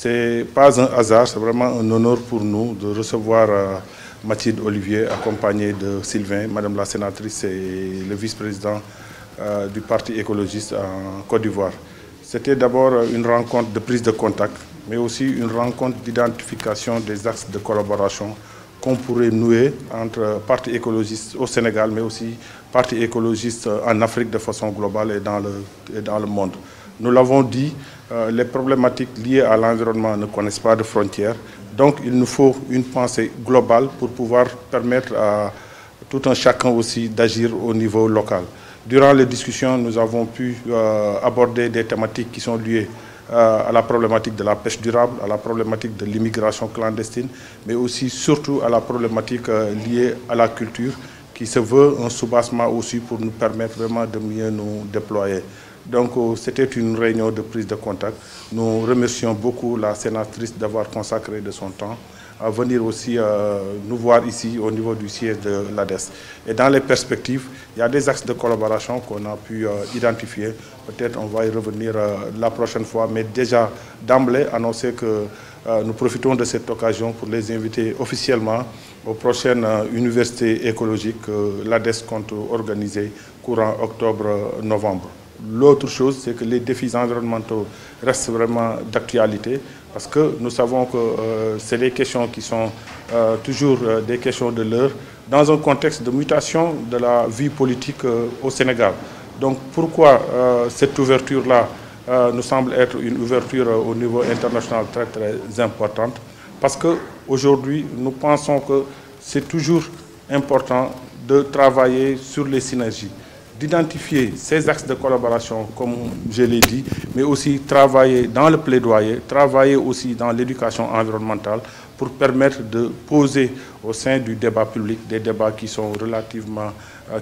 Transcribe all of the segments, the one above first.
C'est pas un hasard, c'est vraiment un honneur pour nous de recevoir Mathilde Olivier, accompagnée de Sylvain, Madame la sénatrice et le vice-président du Parti écologiste en Côte d'Ivoire. C'était d'abord une rencontre de prise de contact, mais aussi une rencontre d'identification des axes de collaboration qu'on pourrait nouer entre partis écologistes au Sénégal, mais aussi partis écologistes en Afrique de façon globale et dans le monde. Nous l'avons dit, les problématiques liées à l'environnement ne connaissent pas de frontières. Donc il nous faut une pensée globale pour pouvoir permettre à tout un chacun aussi d'agir au niveau local. Durant les discussions, nous avons pu aborder des thématiques qui sont liées à la problématique de la pêche durable, à la problématique de l'immigration clandestine, mais aussi surtout à la problématique liée à la culture, qui se veut un soubassement aussi pour nous permettre vraiment de mieux nous déployer. Donc c'était une réunion de prise de contact. Nous remercions beaucoup la sénatrice d'avoir consacré de son temps à venir aussi nous voir ici au niveau du siège de l'ADES. Et dans les perspectives, il y a des axes de collaboration qu'on a pu identifier. Peut-être on va y revenir la prochaine fois, mais déjà d'emblée annoncer que nous profitons de cette occasion pour les inviter officiellement aux prochaines universités écologiques que l'ADES compte organiser courant octobre-novembre. L'autre chose, c'est que les défis environnementaux restent vraiment d'actualité parce que nous savons que c'est des questions qui sont toujours des questions de l'heure dans un contexte de mutation de la vie politique au Sénégal. Donc pourquoi cette ouverture-là nous semble être une ouverture au niveau international très très importante? Parce qu'aujourd'hui, nous pensons que c'est toujours important de travailler sur les synergies, d'identifier ces axes de collaboration, comme je l'ai dit, mais aussi travailler dans le plaidoyer, travailler aussi dans l'éducation environnementale pour permettre de poser au sein du débat public des débats qui sont relativement,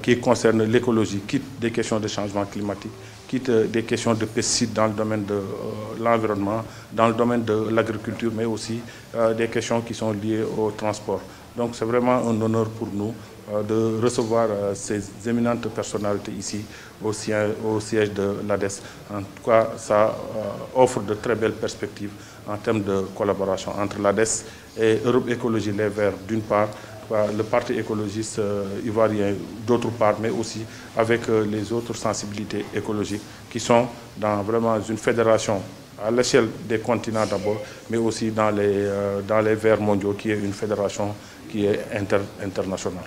qui concernent l'écologie, quitte des questions de changement climatique, quitte des questions de pesticides dans le domaine de l'environnement, dans le domaine de l'agriculture, mais aussi des questions qui sont liées au transport. Donc c'est vraiment un honneur pour nous de recevoir ces éminentes personnalités ici au siège de l'ADES. En tout cas, ça offre de très belles perspectives en termes de collaboration entre l'ADES et Europe Écologie Les Verts d'une part, le Parti écologiste ivoirien d'autre part, mais aussi avec les autres sensibilités écologiques qui sont dans vraiment une fédération à l'échelle des continents d'abord, mais aussi dans les Verts mondiaux qui est une fédération qui est internationale.